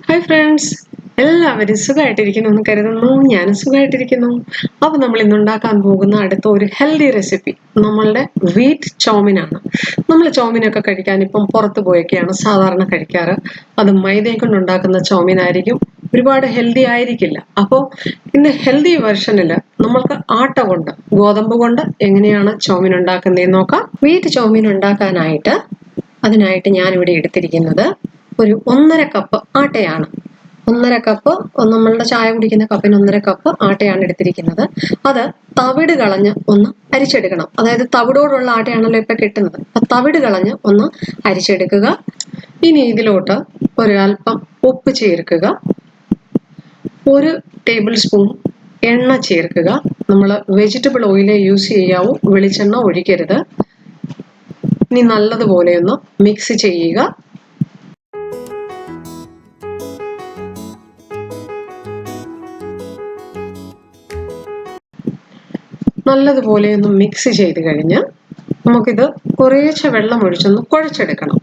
Hi friends, എല്ലാവരും സുഖമായിട്ടിരിക്കുന്നു എന്ന് കരുതുന്നു. ഞാനും സുഖമായിട്ടിരിക്കുന്നു. അപ്പോൾ നമ്മൾ ഇന്ന് ഉണ്ടാക്കാൻ പോകുന്ന അടുത്ത ഒരു ഹെൽത്തി റെസിപ്പി നമ്മളുടെ വീറ്റ് ചൗമിനാണ്. നമ്മൾ ചൗമിനൊക്കെ കഴിക്കാൻ ഇപ്പം പുറത്ത് പോയൊക്കെയാണ് സാധാരണ കഴിക്കാറ്. അത് മൈദയെ കൊണ്ട് ഉണ്ടാക്കുന്ന ചൗമിൻ ആയിരിക്കും. ഒരുപാട് ഹെൽത്തി ആയിരിക്കില്ല. അപ്പോൾ ഇന്ന് ഹെൽത്തി വെർഷനിൽ നമ്മൾക്ക് ആട്ട കൊണ്ട് ഗോതമ്പ് കൊണ്ട് എങ്ങനെയാണ് ചൗമിൻ ഉണ്ടാക്കുന്നതെന്ന് നോക്കാം. വീറ്റ് ചൗമിൻ ഉണ്ടാക്കാനായിട്ട് അതിനായിട്ട് ഞാനിവിടെ എടുത്തിരിക്കുന്നത് ഒരു 1.5 കപ്പ് ആട്ടയാണ്. 1.5 കപ്പ് നമ്മളുടെ ചായ കുടിക്കുന്ന കപ്പിന് 1.5 കപ്പ് ആട്ടയാണ് എടുത്തിരിക്കുന്നത്. അത് തവിട് കളഞ്ഞ് ഒന്ന് അരിച്ചെടുക്കണം. അതായത് തവിടോടുള്ള ആട്ടയാണല്ലോ ഇപ്പൊ കിട്ടുന്നത്. അപ്പൊ തവിട് കളഞ്ഞ് ഒന്ന് അരിച്ചെടുക്കുക. ഇനി ഇതിലോട്ട് ഒരു അല്പം ഉപ്പ് ചേർക്കുക. 1 ടേബിൾ സ്പൂൺ എണ്ണ ചേർക്കുക. നമ്മൾ വെജിറ്റബിൾ ഓയിലേ യൂസ് ചെയ്യാവൂ, വെളിച്ചെണ്ണ ഒഴിക്കരുത്. ഇനി നല്ലതുപോലെ ഒന്ന് മിക്സ് ചെയ്യുക. നല്ലതുപോലെ ഒന്ന് മിക്സ് ചെയ്ത് കഴിഞ്ഞ് നമുക്കിത് കുറേശ്ശെ വെള്ളം ഒഴിച്ചൊന്ന് കുഴച്ചെടുക്കണം.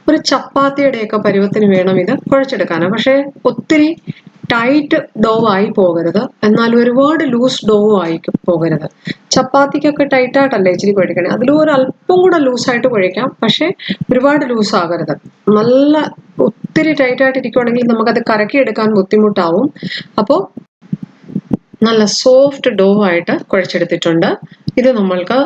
ഒരു ചപ്പാത്തിയുടെയൊക്കെ പരുവത്തിന് വേണം ഇത് കുഴച്ചെടുക്കാൻ. പക്ഷേ ഒത്തിരി ടൈറ്റ് ഡോ ആയി പോകരുത്, എന്നാൽ ഒരുപാട് ലൂസ് ഡോ ആയി പോകരുത്. ചപ്പാത്തിക്കൊക്കെ ടൈറ്റായിട്ടല്ലേ ഇച്ചിരി കുഴക്കണേ, അതിലും ഒരു അല്പം കൂടെ ലൂസായിട്ട് കുഴക്കാം. പക്ഷേ ഒരുപാട് ലൂസ് ആകരുത്. നല്ല ഒത്തിരി ടൈറ്റായിട്ട് ഇരിക്കുവാണെങ്കിൽ നമുക്കത് കറക്കിയെടുക്കാൻ ബുദ്ധിമുട്ടാവും. അപ്പോൾ നല്ല സോഫ്റ്റ് ഡോ ആയിട്ട് കുഴച്ചെടുത്തിട്ടുണ്ട്. ഇത് നമ്മൾക്ക്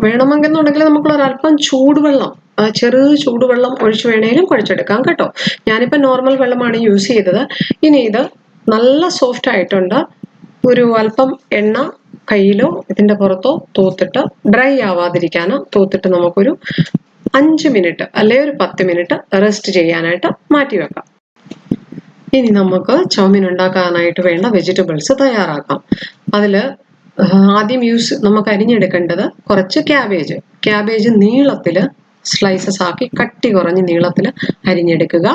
വേണമെന്നുണ്ടെങ്കിൽ നമുക്കൊരല്പം ചൂടുവെള്ളം, ചെറു ചൂടുവെള്ളം ഒഴിച്ച് വേണേലും കുഴച്ചെടുക്കാം കേട്ടോ. ഞാനിപ്പോൾ നോർമൽ വെള്ളമാണ് യൂസ് ചെയ്തത്. ഇനി ഇത് നല്ല സോഫ്റ്റ് ആയിട്ടുണ്ട്. ഒരു അല്പം എണ്ണ കയ്യിലോ ഇതിൻ്റെ പുറത്തോ തൂത്തിട്ട് ഡ്രൈ ആവാതിരിക്കാൻ തൂത്തിട്ട് നമുക്കൊരു 5 മിനിറ്റ് അല്ലെങ്കിൽ ഒരു 10 മിനിറ്റ് റെസ്റ്റ് ചെയ്യാനായിട്ട് മാറ്റി വെക്കാം. ഇനി നമുക്ക് ചൗമിൻ ഉണ്ടാക്കാനായിട്ട് വേണ്ട വെജിറ്റബിൾസ് തയ്യാറാക്കാം. അതിൽ ആദ്യം നമുക്ക് അരിഞ്ഞെടുക്കേണ്ടത് കുറച്ച് ക്യാബേജ് നീളത്തിൽ സ്ലൈസസ് ആക്കി കട്ടി കുറഞ്ഞ് നീളത്തിൽ അരിഞ്ഞെടുക്കുക.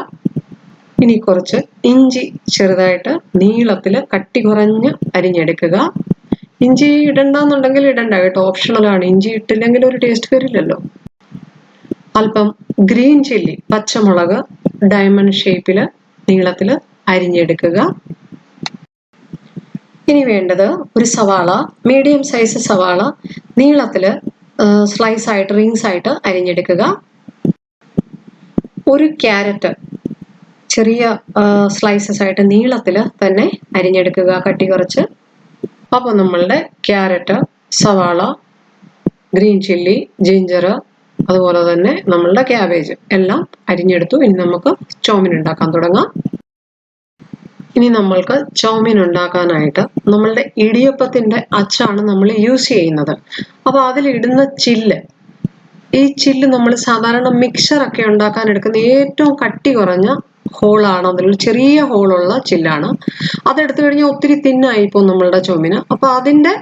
ഇനി കുറച്ച് ഇഞ്ചി ചെറുതായിട്ട് നീളത്തിൽ കട്ടി കുറഞ്ഞ് അരിഞ്ഞെടുക്കുക. ഇഞ്ചി ഇടണ്ടെന്നുണ്ടെങ്കിൽ ഇടണ്ട കേട്ടോ, ഓപ്ഷണലാണ്. ഇഞ്ചി ഇട്ടില്ലെങ്കിൽ ഒരു ടേസ്റ്റ് വരില്ലല്ലോ. അല്പം ഗ്രീൻ ചില്ലി, പച്ചമുളക് ഡയമണ്ട് ഷേപ്പിൽ നീളത്തിൽ അരിഞ്ഞെടുക്കുക. ഇനി വേണ്ടത് ഒരു സവാള, മീഡിയം സൈസ് സവാള നീളത്തിൽ സ്ലൈസ് ആയിട്ട് റിങ്സ് ആയിട്ട് അരിഞ്ഞെടുക്കുക. ഒരു ക്യാരറ്റ് ചെറിയ സ്ലൈസസ് ആയിട്ട് നീളത്തിൽ തന്നെ അരിഞ്ഞെടുക്കുക, കട്ടി കുറച്ച്. അപ്പോൾ നമ്മളുടെ ക്യാരറ്റ്, സവാള, ഗ്രീൻ ചില്ലി, ജിഞ്ചർ, അതുപോലെ തന്നെ നമ്മളുടെ ക്യാബേജ് എല്ലാം അരിഞ്ഞെടുത്തു. ഇനി നമുക്ക് ചൗമിൻ ഉണ്ടാക്കാൻ തുടങ്ങാം. ഇനി നമ്മൾക്ക് ചൗമിൻ ഉണ്ടാക്കാനായിട്ട് നമ്മളുടെ ഇടിയപ്പത്തിൻ്റെ അച്ചാണ് നമ്മൾ യൂസ് ചെയ്യുന്നത്. അപ്പോൾ അതിലിടുന്ന ചില്ല്, ഈ ചില്ല് നമ്മൾ സാധാരണ മിക്സറൊക്കെ ഉണ്ടാക്കാൻ എടുക്കുന്ന ഏറ്റവും കട്ടി കുറഞ്ഞ ഹോളാണ്. അതിൽ ചെറിയ ഹോളുള്ള ചില്ലാണ്. അതെടുത്തു കഴിഞ്ഞാൽ ഒത്തിരി തിന്നായിപ്പോൾ നമ്മളുടെ ചൗമിന്. അപ്പോൾ അതിൻ്റെ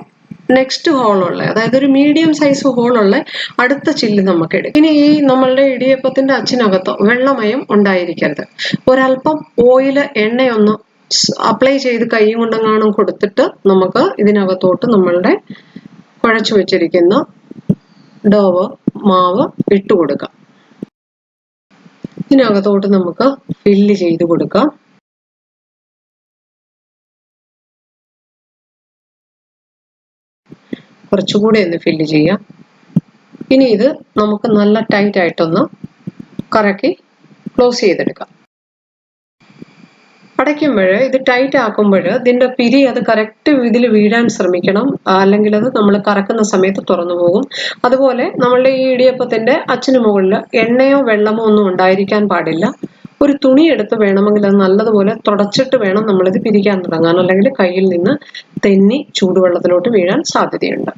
നെക്സ്റ്റ് ഹോളുള്ള, അതായത് ഒരു മീഡിയം സൈസ് ഹോളുള്ള അടുത്ത ചില്ല് നമുക്ക് എടുക്കും. ഇനി ഈ നമ്മളുടെ ഇടിയപ്പത്തിൻ്റെ അച്ചിനകത്ത് വെള്ളമയം ഉണ്ടായിരിക്കരുത്. ഒരല്പം ഓയില്, എണ്ണയൊന്ന് അപ്ലൈ ചെയ്ത് കൈ കൊണ്ടെങ്ങാനും കൊടുത്തിട്ട് നമുക്ക് ഇതിനകത്തോട്ട് നമ്മളുടെ കുഴച്ചു വെച്ചിരിക്കുന്ന മാവ് ഇട്ട് കൊടുക്കാം. ഇതിനകത്തോട്ട് നമുക്ക് ഫില്ല് ചെയ്ത് കൊടുക്കാം. കുറച്ചുകൂടെ ഒന്ന് ഫില്ല് ചെയ്യാം. ഇനി ഇത് നമുക്ക് നല്ല ടൈറ്റ് ആയിട്ടൊന്ന് കറക്കി ക്ലോസ് ചെയ്തെടുക്കാം. അടയ്ക്കുമ്പോൾ ഇത് ടൈറ്റ് ആക്കുമ്പോൾ ഇതിൻ്റെ പിരി അത് കറക്റ്റ് ഇതിൽ വീഴാൻ ശ്രമിക്കണം, അല്ലെങ്കിൽ അത് നമ്മൾ കറക്കുന്ന സമയത്ത് തുറന്നു പോകും. അതുപോലെ നമ്മളുടെ ഈ ഇടിയപ്പത്തിൻ്റെ അച്ചിന് മുകളിൽ എണ്ണയോ വെള്ളമോ ഒന്നും ഉണ്ടായിരിക്കാൻ പാടില്ല. ഒരു തുണി എടുത്ത് വേണമെങ്കിൽ അത് നല്ലതുപോലെ തുടച്ചിട്ട് വേണം നമ്മളിത് പിരിക്കാൻ തുടങ്ങാൻ, അല്ലെങ്കിൽ കയ്യിൽ നിന്ന് തെന്നി ചൂടുവെള്ളത്തിലോട്ട് വീഴാൻ സാധ്യതയുണ്ട്.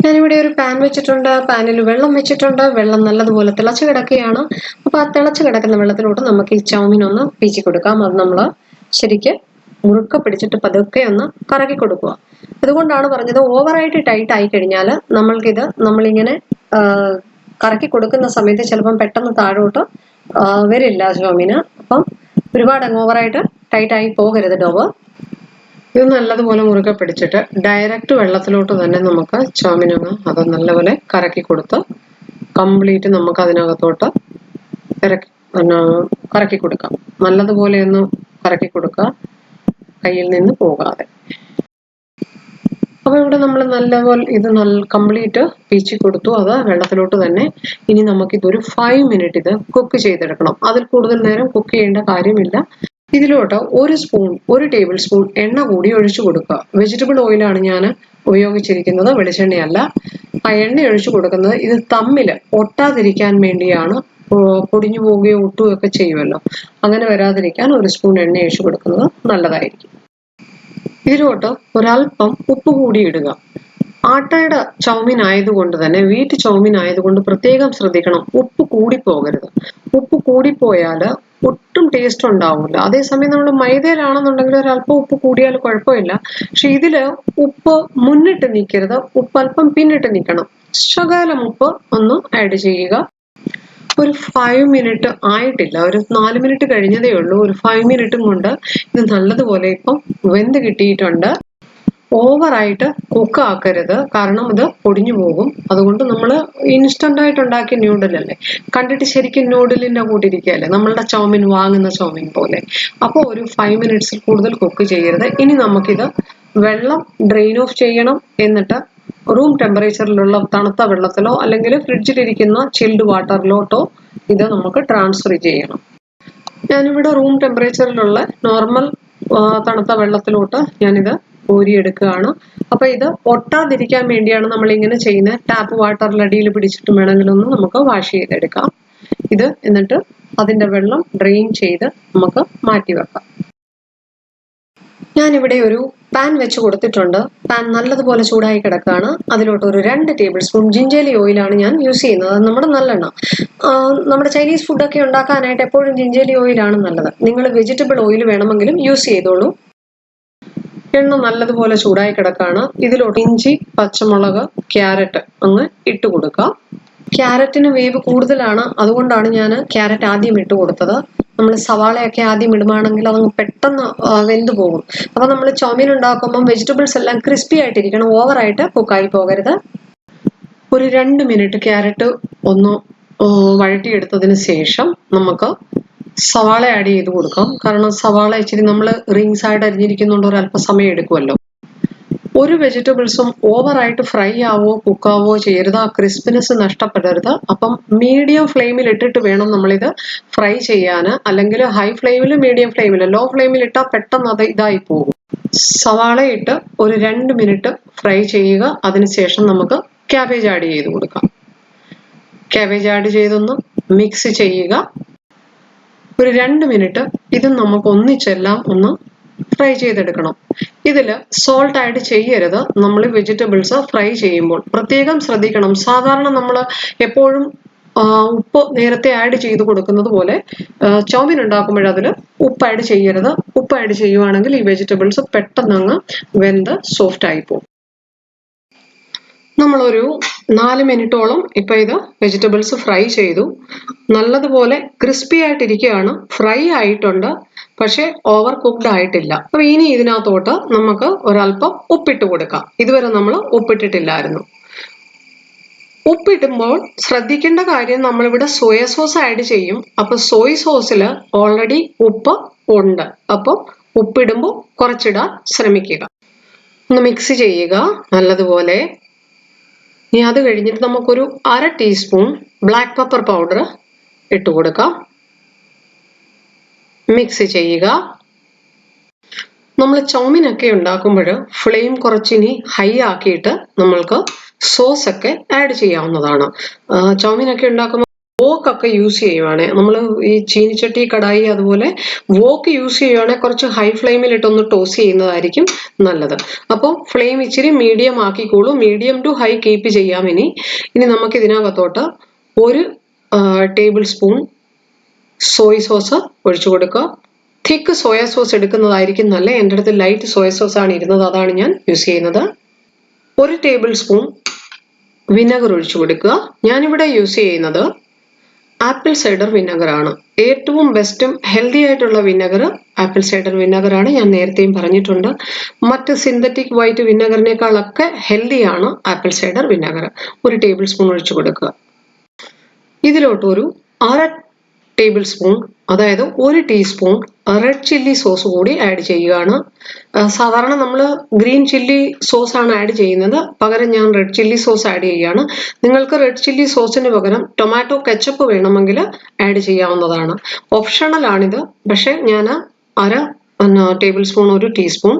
ഞാനിവിടെ ഒരു പാൻ വെച്ചിട്ടുണ്ട്. പാനിൽ വെള്ളം വെച്ചിട്ടുണ്ട്. വെള്ളം നല്ലതുപോലെ തിളച്ച് കിടക്കുകയാണ്. അപ്പോൾ ആ തിളച്ച് കിടക്കുന്ന വെള്ളത്തിലോട്ട് നമുക്ക് ഈ ചൗമിൻ ഒന്ന് പീച്ചി കൊടുക്കാം. അത് നമ്മൾ ശരിക്ക് മുറുക്ക പിടിച്ചിട്ട് പതുക്കെ ഒന്ന് കറക്കി കൊടുക്കുക. അതുകൊണ്ടാണ് പറഞ്ഞത്, ഓവറായിട്ട് ടൈറ്റ് ആയി കഴിഞ്ഞാൽ നമ്മളിങ്ങനെ കറക്കി കൊടുക്കുന്ന സമയത്ത് ചിലപ്പം പെട്ടെന്ന് താഴോട്ട് വരില്ല ചൗമിന്. അപ്പം ഒരുപാട് ഓവറായിട്ട് ടൈറ്റായി പോകരുത് ഡോവ്. ഇത് നല്ലതുപോലെ മുറുകെ പിടിച്ചിട്ട് ഡയറക്റ്റ് വെള്ളത്തിലോട്ട് തന്നെ നമുക്ക് ചൗമിനങ്ങ് അത് നല്ലപോലെ കറക്കി കൊടുത്ത് കംപ്ലീറ്റ് നമുക്ക് അതിനകത്തോട്ട് കറക്കി കൊടുക്കാം. നല്ലതുപോലെ ഒന്ന് കറക്കി കൊടുക്കുക, കയ്യിൽ നിന്ന് പോകാതെ. അപ്പോൾ ഇവിടെ നമ്മൾ നല്ലപോലെ ഇത് കംപ്ലീറ്റ് പീച്ചി കൊടുത്തു. അത് വെള്ളത്തിലോട്ട് തന്നെ. ഇനി നമുക്കിതൊരു 5 മിനിറ്റ് ഇത് കുക്ക് ചെയ്തെടുക്കണം. അതിൽ കൂടുതൽ നേരം കുക്ക് ചെയ്യേണ്ട കാര്യമില്ല. ഇതിലോട്ട് ഒരു ടേബിൾ സ്പൂൺ എണ്ണ കൂടി ഒഴിച്ചു കൊടുക്കുക. വെജിറ്റബിൾ ഓയിലാണ് ഞാൻ ഉപയോഗിച്ചിരിക്കുന്നത്, വെളിച്ചെണ്ണയല്ല. ആ എണ്ണ ഒഴിച്ചു കൊടുക്കുന്നത് ഇത് തമ്മിൽ ഒട്ടാതിരിക്കാൻ വേണ്ടിയാണ്. പൊടിഞ്ഞു പോവുകയോ ഒട്ടുകയൊക്കെ ചെയ്യുമല്ലോ, അങ്ങനെ വരാതിരിക്കാൻ ഒരു സ്പൂൺ എണ്ണ ഒഴിച്ചു കൊടുക്കുന്നത് നല്ലതായിരിക്കും. ഇതിലോട്ട് ഒരല്പം ഉപ്പ് കൂടി ഇടുക. ആട്ടയുടെ ചൗമീൻ ആയതുകൊണ്ട് തന്നെ, വീറ്റ് ചൗമീൻ ആയതുകൊണ്ട് പ്രത്യേകം ശ്രദ്ധിക്കണം, ഉപ്പ് കൂടിപ്പോകരുത്. ഉപ്പ് കൂടിപ്പോയാൽ ഒട്ടും ടേസ്റ്റ് ഉണ്ടാവില്ല. അതേസമയം നമ്മൾ മൈദയിലാണെന്നുണ്ടെങ്കിൽ ഒരല്പം ഉപ്പ് കൂടിയാൽ കുഴപ്പമില്ല. പക്ഷെ ഇതില് ഉപ്പ് മുന്നിട്ട് നിൽക്കരുത്, ഉപ്പ് അല്പം പിന്നിട്ട് നിൽക്കണം. ശകലം ഉപ്പ് ഒന്ന് ആഡ് ചെയ്യുക. ഒരു 5 മിനിറ്റ് ആയിട്ടില്ല, ഒരു 4 മിനിറ്റ് കഴിഞ്ഞതേ ഉള്ളൂ. ഒരു 5 മിനിറ്റും കൊണ്ട് ഇത് നല്ലതുപോലെ ഇപ്പം വെന്ത് കിട്ടിയിട്ടുണ്ട്. ഓവറായിട്ട് കുക്ക് ആക്കരുത്, കാരണം ഇത് പൊടിഞ്ഞു പോകും. അതുകൊണ്ട് നമ്മൾ ഇൻസ്റ്റന്റ് ആയിട്ട് ഉണ്ടാക്കിയ ന്യൂഡിലല്ലേ, കണ്ടിട്ട് ശരിക്കും ന്യൂഡിലിന്റെ കൂട്ടിരിക്കുകയല്ലേ, നമ്മളുടെ ചൗമീൻ വാങ്ങുന്ന ചൗമീൻ പോലെ. അപ്പോൾ ഒരു 5 മിനിറ്റ്സിൽ കൂടുതൽ കുക്ക് ചെയ്യരുത്. ഇനി നമുക്കിത് വെള്ളം ഡ്രെയിൻ ഓഫ് ചെയ്യണം. എന്നിട്ട് റൂം ടെമ്പറേച്ചറിലുള്ള തണുത്ത വെള്ളത്തിലോ അല്ലെങ്കിൽ ഫ്രിഡ്ജിലിരിക്കുന്ന ചിൽഡ് വാട്ടറിലോട്ടോ ഇത് നമുക്ക് ട്രാൻസ്ഫർ ചെയ്യണം. ഞാനിവിടെ റൂം ടെമ്പറേച്ചറിലുള്ള നോർമൽ തണുത്ത വെള്ളത്തിലോട്ട് ഞാനിത് കോരിയെടുക്കുകയാണ്. അപ്പൊ ഇത് ഒട്ടാതിരിക്കാൻ വേണ്ടിയാണ് നമ്മൾ ഇങ്ങനെ ചെയ്യുന്നത്. ടാപ്പ് വാട്ടറിൽ അടിയിൽ പിടിച്ചിട്ട് വേണമെങ്കിലൊന്ന് നമുക്ക് വാഷ് ചെയ്തെടുക്കാം. ഇത് എന്നിട്ട് അതിന്റെ വെള്ളം ഡ്രെയിൻ ചെയ്ത് നമുക്ക് മാറ്റി വെക്കാം. ഞാനിവിടെ ഒരു പാൻ വെച്ച് കൊടുത്തിട്ടുണ്ട്. പാൻ നല്ലതുപോലെ ചൂടായി കിടക്കുകയാണ്. അതിലോട്ട് ഒരു 2 ടേബിൾ സ്പൂൺ ജിഞ്ചലി ഓയിലാണ് ഞാൻ യൂസ് ചെയ്യുന്നത്. അത് നമ്മുടെ നല്ലെണ്ണ. നമ്മുടെ ചൈനീസ് ഫുഡൊക്കെ ഉണ്ടാക്കാനായിട്ട് എപ്പോഴും ജിഞ്ചലി ഓയിലാണ് നല്ലത്. നിങ്ങൾ വെജിറ്റബിൾ ഓയിൽ വേണമെങ്കിലും യൂസ് ചെയ്തോളൂ. എണ്ണ നല്ലതുപോലെ ചൂടായി കിടക്കുകയാണ്. ഇതിലോട്ട് ഇഞ്ചി, പച്ചമുളക്, ക്യാരറ്റ് അങ്ങ് ഇട്ട് കൊടുക്കുക. ക്യാരറ്റിന് വേവ് കൂടുതലാണ്, അതുകൊണ്ടാണ് ഞാൻ ക്യാരറ്റ് ആദ്യം ഇട്ട് കൊടുത്തത്. നമ്മൾ സവാളയൊക്കെ ആദ്യം ഇടുകയാണെങ്കിൽ അതങ്ങ് പെട്ടെന്ന് വെന്ത് പോകും. അപ്പൊ നമ്മൾ ചൗമീൻ ഉണ്ടാക്കുമ്പോൾ വെജിറ്റബിൾസ് എല്ലാം ക്രിസ്പി ആയിട്ടിരിക്കണം, ഓവറായിട്ട് കുക്കായി പോകരുത്. ഒരു 2 മിനിറ്റ് ക്യാരറ്റ് ഒന്ന് വഴറ്റിയെടുത്തതിന് ശേഷം നമുക്ക് സവാള ആഡ് ചെയ്ത് കൊടുക്കാം. കാരണം സവാള ഇച്ചിരി നമ്മൾ റിങ്സ് ആയിട്ട് അരിഞ്ഞിരിക്കുന്നുണ്ട്, ഒരു അല്പ സമയം എടുക്കുമല്ലോ. ഒരു വെജിറ്റബിൾസും ഓവറായിട്ട് ഫ്രൈ ആവോ കുക്കാവോ ചെയ്യരുത്, ആ ക്രിസ്പിനെസ് നഷ്ടപ്പെടരുത്. അപ്പം മീഡിയം ഫ്ലെയിമിൽ ഇട്ടിട്ട് വേണം നമ്മളിത് ഫ്രൈ ചെയ്യാൻ. അല്ലെങ്കിൽ ഹൈ ഫ്ലെയിമിൽ, മീഡിയം ഫ്ലെയിമിൽ, ലോ ഫ്ലെയിമിൽ ഇട്ടാൽ പെട്ടെന്ന് അത് ഇതായി പോകും. സവാള ഇട്ട് ഒരു 2 മിനിറ്റ് ഫ്രൈ ചെയ്യുക. അതിനുശേഷം നമുക്ക് ക്യാബേജ് ആഡ് ചെയ്ത് കൊടുക്കാം. ക്യാബേജ് ആഡ് ചെയ്തൊന്ന് മിക്സ് ചെയ്യുക. ഒരു 2 മിനിറ്റ് ഇത് നമുക്ക് ഒന്നിച്ചെല്ലാം ഒന്ന് ഫ്രൈ ചെയ്തെടുക്കണം. ഇതിൽ സോൾട്ട് ആഡ് ചെയ്യരുത്. നമ്മൾ വെജിറ്റബിൾസ് ഫ്രൈ ചെയ്യുമ്പോൾ പ്രത്യേകം ശ്രദ്ധിക്കണം. സാധാരണ നമ്മൾ എപ്പോഴും ഉപ്പ് നേരത്തെ ആഡ് ചെയ്ത് കൊടുക്കുന്നത് പോലെ ചൗമീൻ ഉണ്ടാക്കുമ്പോഴതിൽ ഉപ്പ് ആഡ് ചെയ്യരുത്. ഉപ്പ് ആഡ് ചെയ്യുവാണെങ്കിൽ ഈ വെജിറ്റബിൾസ് പെട്ടെന്ന് അങ്ങ് വെന്ത് സോഫ്റ്റ് ആയി പോകും. നമ്മളൊരു 4 മിനിറ്റോളം ഇപ്പൊ ഇത് വെജിറ്റബിൾസ് ഫ്രൈ ചെയ്തു. നല്ലതുപോലെ ക്രിസ്പി ആയിട്ടിരിക്കുകയാണ്, ഫ്രൈ ആയിട്ടുണ്ട്, പക്ഷെ ഓവർ കുക്ക്ഡ് ആയിട്ടില്ല. അപ്പൊ ഇനി ഇതിനകത്തോട്ട് നമുക്ക് ഒരല്പം ഉപ്പിട്ട് കൊടുക്കാം. ഇതുവരെ നമ്മൾ ഉപ്പിട്ടിട്ടില്ലായിരുന്നു. ഉപ്പിടുമ്പോൾ ശ്രദ്ധിക്കേണ്ട കാര്യം, നമ്മളിവിടെ സോയ സോസ് ആഡ് ചെയ്യും. അപ്പൊ സോയ് സോസിൽ ഓൾറെഡി ഉപ്പ് ഉണ്ട്. അപ്പം ഉപ്പിടുമ്പോൾ കുറച്ചിടാൻ ശ്രമിക്കുക. ഒന്ന് മിക്സ് ചെയ്യുക നല്ലതുപോലെ. ഇനി അത് കഴിഞ്ഞിട്ട് നമുക്കൊരു 1/2 ടീസ്പൂൺ ബ്ലാക്ക് പെപ്പർ പൗഡർ ഇട്ട് കൊടുക്കാം. മിക്സ് ചെയ്യുക. നമ്മൾ ചൗമീനൊക്കെ ഉണ്ടാക്കുമ്പോൾ ഫ്ലെയിം കുറച്ചിനി ഹൈ ആക്കിയിട്ട് നമ്മൾക്ക് സോസ് ഒക്കെ ആഡ് ചെയ്യാവുന്നതാണ്. ചൗമീനൊക്കെ ഉണ്ടാക്കുമ്പോൾ വോക്കൊക്കെ യൂസ് ചെയ്യുവാണെ, നമ്മൾ ഈ ചീനിച്ചട്ടി, കടായി, അതുപോലെ വോക്ക് യൂസ് ചെയ്യുവാണെങ്കിൽ കുറച്ച് ഹൈ ഫ്ലെയിമിലിട്ടൊന്ന് ടോസ് ചെയ്യുന്നതായിരിക്കും നല്ലത്. അപ്പോൾ ഫ്ലെയിം ഇച്ചിരി മീഡിയം ആക്കിക്കോളൂ. മീഡിയം ടു ഹൈ കീപ്പ് ചെയ്യാം. ഇനി നമുക്ക് ഇതിനകത്തോട്ട് ഒരു ടേബിൾ സ്പൂൺ സോയ് സോസ് ഒഴിച്ചു കൊടുക്കുക. തിക്ക് സോയ സോസ് എടുക്കുന്നതായിരിക്കും നല്ല. എൻ്റെ അടുത്ത് ലൈറ്റ് സോയ സോസ് ആണ് ഇരുന്നത്, അതാണ് ഞാൻ യൂസ് ചെയ്യുന്നത്. ഒരു ടേബിൾ സ്പൂൺ വിനെഗർ ഒഴിച്ചു കൊടുക്കുക. ഞാനിവിടെ യൂസ് ചെയ്യുന്നത് ആപ്പിൾ സൈഡർ വിനെഗർ ആണ്. ഏറ്റവും ബെസ്റ്റും ഹെൽത്തി ആയിട്ടുള്ള വിനെഗർ ആപ്പിൾ സൈഡർ വിനെഗർ ആണ്. ഞാൻ നേരത്തെയും പറഞ്ഞിട്ടുണ്ട്. മറ്റ് സിന്തറ്റിക് വൈറ്റ് വിനെഗറിനേക്കാളൊക്കെ ഹെൽത്തിയാണ് ആപ്പിൾ സൈഡർ വിനെഗർ. ഒരു ടേബിൾ സ്പൂൺ ഒഴിച്ചു കൊടുക്കുക. ഇതിലോട്ട് ഒരു 1/2 ടേബിൾ സ്പൂൺ, അതായത് 1 ടീസ്പൂൺ റെഡ് ചില്ലി സോസ് കൂടി ആഡ് ചെയ്യുകയാണ്. സാധാരണ നമ്മൾ ഗ്രീൻ ചില്ലി സോസ് ആണ് ആഡ് ചെയ്യുന്നത്, പകരം ഞാൻ റെഡ് ചില്ലി സോസ് ആഡ് ചെയ്യുകയാണ്. നിങ്ങൾക്ക് റെഡ് ചില്ലി സോസിന് പകരം ടൊമാറ്റോ കെച്ചപ്പ് വേണമെങ്കിൽ ആഡ് ചെയ്യാവുന്നതാണ്. ഓപ്ഷണൽ ആണിത്. പക്ഷെ ഞാൻ അര table spoon 1 teaspoon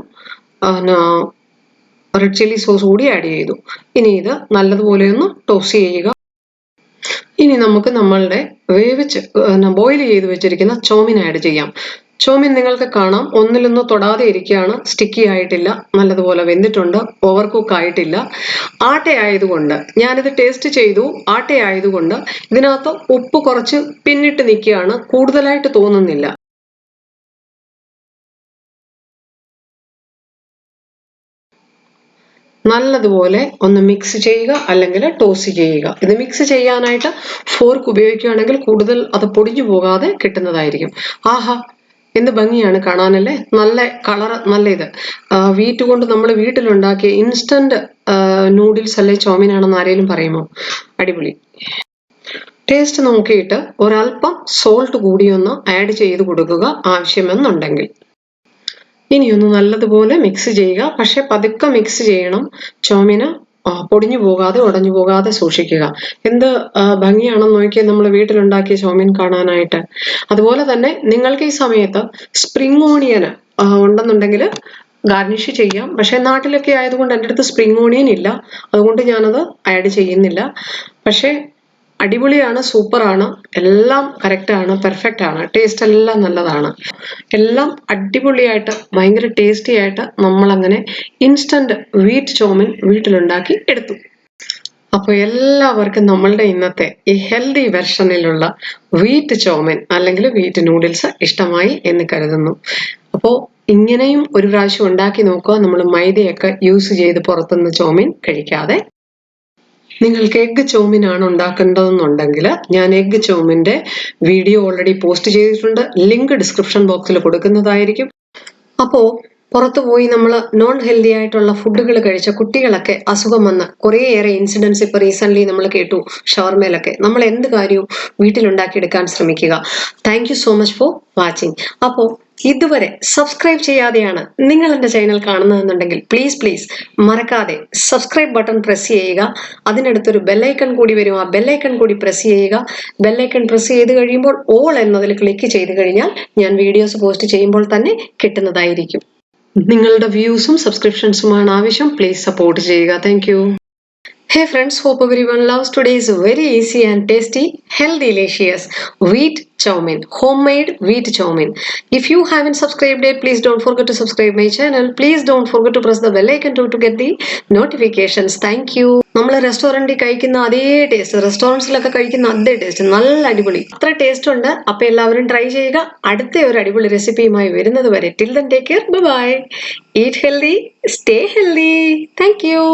red chilli sauce കൂടി ആഡ് ചെയ്തു. ഇനി ഇത് നല്ലതുപോലെ ഒന്ന് ടോസ് ചെയ്യുക. ഇനി നമുക്ക് നമ്മളുടെ ബോയിൽ ചെയ്ത് വെച്ചിരിക്കുന്ന ചോമിൻ ആഡ് ചെയ്യാം. ചോമിൻ നിങ്ങൾക്ക് കാണാം, ഒന്നിലൊന്നും തൊടാതെ ഇരിക്കുകയാണ്, സ്റ്റിക്കി ആയിട്ടില്ല, നല്ലതുപോലെ വെന്തിട്ടുണ്ട്, ഓവർ കുക്ക് ആയിട്ടില്ല. ആട്ട ആയതുകൊണ്ട് ഞാനിത് ടേസ്റ്റ് ചെയ്തു. ആട്ട ആയതുകൊണ്ട് ഇതിനകത്ത് ഉപ്പ് കുറച്ച് പിന്നിട്ട് നിൽക്കുകയാണ്, കൂടുതലായിട്ട് തോന്നുന്നില്ല. നല്ലതുപോലെ ഒന്ന് മിക്സ് ചെയ്യുക, അല്ലെങ്കിൽ ടോസ് ചെയ്യുക. ഇത് മിക്സ് ചെയ്യാനായിട്ട് ഫോർക്ക് ഉപയോഗിക്കുകയാണെങ്കിൽ കൂടുതൽ അത് പൊടിഞ്ഞു പോകാതെ കിട്ടുന്നതായിരിക്കും. ആഹാ, എന്ത് ഭംഗിയാണ് കാണാനല്ലേ, നല്ല കളർ, നല്ല ഇത്. വീറ്റ് കൊണ്ട് നമ്മൾ വീട്ടിലുണ്ടാക്കിയ ഇൻസ്റ്റന്റ് നൂഡിൽസ് അല്ലെ ചോമിൻ ആണെന്ന് ആരെങ്കിലും പറയുമോ? അടിപൊളി. ടേസ്റ്റ് നോക്കിയിട്ട് ഒരല്പം സോൾട്ട് കൂടി ഒന്ന് ആഡ് ചെയ്ത് കൊടുക്കുക ആവശ്യമെന്നുണ്ടെങ്കിൽ. ഇനിയൊന്ന് നല്ലതുപോലെ മിക്സ് ചെയ്യുക. പക്ഷെ പതുക്കെ മിക്സ് ചെയ്യണം. ചോമിന് പൊടിഞ്ഞു പോകാതെ ഉടഞ്ഞു പോകാതെ സൂക്ഷിക്കുക. എന്ത് ഭംഗിയാണെന്ന് നോക്കിയാൽ നമ്മൾ വീട്ടിലുണ്ടാക്കിയ ചോമിൻ കാണാനായിട്ട്. അതുപോലെ തന്നെ നിങ്ങൾക്ക് ഈ സമയത്ത് സ്പ്രിംഗ് ഓണിയൻ ഉണ്ടെന്നുണ്ടെങ്കിൽ ഗാർണിഷ് ചെയ്യാം. പക്ഷെ നാട്ടിലൊക്കെ ആയതുകൊണ്ട് എൻ്റെ അടുത്ത് സ്പ്രിംഗ് ഓണിയൻ ഇല്ല, അതുകൊണ്ട് ഞാനത് ആഡ് ചെയ്യുന്നില്ല. പക്ഷെ അടിപൊളിയാണ്, സൂപ്പറാണ്, എല്ലാം കറക്റ്റാണ്, പെർഫെക്റ്റ് ആണ്, ടേസ്റ്റ് എല്ലാം നല്ലതാണ്. എല്ലാം അടിപൊളിയായിട്ട് ഭയങ്കര ടേസ്റ്റി ആയിട്ട് നമ്മളങ്ങനെ ഇൻസ്റ്റന്റ് വീറ്റ് ചോമിൻ വീട്ടിലുണ്ടാക്കി എടുത്തു. അപ്പോൾ എല്ലാവർക്കും നമ്മളുടെ ഇന്നത്തെ ഈ ഹെൽത്തി വെർഷനിലുള്ള വീറ്റ് ചോമിൻ അല്ലെങ്കിൽ വീറ്റ് നൂഡിൽസ് ഇഷ്ടമായി എന്ന് കരുതുന്നു. അപ്പോൾ ഇങ്ങനെയും ഒരു പ്രാവശ്യം ഉണ്ടാക്കി നോക്കുക, നമ്മൾ മൈദയൊക്കെ യൂസ് ചെയ്ത് പുറത്തുനിന്ന് ചോമിൻ കഴിക്കാതെ. നിങ്ങൾക്ക് എഗ്ഗ് ചോമിൻ ആണ് ഉണ്ടാക്കേണ്ടതെന്നുണ്ടെങ്കിൽ ഞാൻ എഗ്ഗ് ചോമിൻ്റെ വീഡിയോ ഓൾറെഡി പോസ്റ്റ് ചെയ്തിട്ടുണ്ട്, ലിങ്ക് ഡിസ്ക്രിപ്ഷൻ ബോക്സിൽ കൊടുക്കുന്നതായിരിക്കും. അപ്പോൾ പുറത്തു പോയി നമ്മൾ നോൺ ഹെൽത്തി ആയിട്ടുള്ള ഫുഡുകൾ കഴിച്ച കുട്ടികളൊക്കെ അസുഖം വന്ന് കുറേയേറെ ഇൻസിഡൻസ് ഇപ്പോൾ റീസെൻ്റ്ലി നമ്മൾ കേട്ടു. ഷവർമയിലൊക്കെ നമ്മൾ എന്ത് കാര്യവും വീട്ടിലുണ്ടാക്കിയെടുക്കാൻ ശ്രമിക്കുക. Thank you so much for watching. അപ്പോൾ ഇതുവരെ സബ്സ്ക്രൈബ് ചെയ്യാതെയാണ് നിങ്ങൾ എൻ്റെ ചാനൽ കാണുന്നതെന്നുണ്ടെങ്കിൽ പ്ലീസ് മറക്കാതെ സബ്സ്ക്രൈബ് ബട്ടൺ പ്രസ് ചെയ്യുക. അതിനടുത്തൊരു ബെല്ലൈക്കൺ കൂടി വരും, ആ ബെല്ലൈക്കൺ കൂടി പ്രസ് ചെയ്യുക. ബെല്ലൈക്കൺ പ്രസ് ചെയ്ത് കഴിയുമ്പോൾ ഓൾ എന്നതിൽ ക്ലിക്ക് ചെയ്ത് കഴിഞ്ഞാൽ ഞാൻ വീഡിയോസ് പോസ്റ്റ് ചെയ്യുമ്പോൾ തന്നെ കിട്ടുന്നതായിരിക്കും. നിങ്ങളുടെ വ്യൂസും സബ്സ്ക്രിപ്ഷൻസുമാണ് ആവശ്യം. പ്ലീസ് സപ്പോർട്ട് ചെയ്യുക. Thank you. Hey friends, hope everyone loves today's very easy and tasty, healthy, delicious wheat chowmin, homemade wheat chowmin. If you haven't subscribed yet, please don't forget to subscribe my channel. Please don't forget to press the bell icon to get the notifications. Thank you. നമ്മൾ റെസ്റ്റോറൻറ്റിൽ കഴിക്കുന്ന അതേ taste, റെസ്റ്റോറൻറ്റ്സിലൊക്കെ കഴിക്കുന്ന അതേ taste, നല്ല അടിപൊളി, അത്ര taste ഉണ്ട്. അപ്പോൾ എല്ലാവരും ട്രൈ ചെയ്യുക. അടുത്ത ഒരു അടിപൊളി റെസിപ്പിയുമായി വരുന്നത് വരെ till then take care, bye bye, eat healthy, stay healthy. Thank you.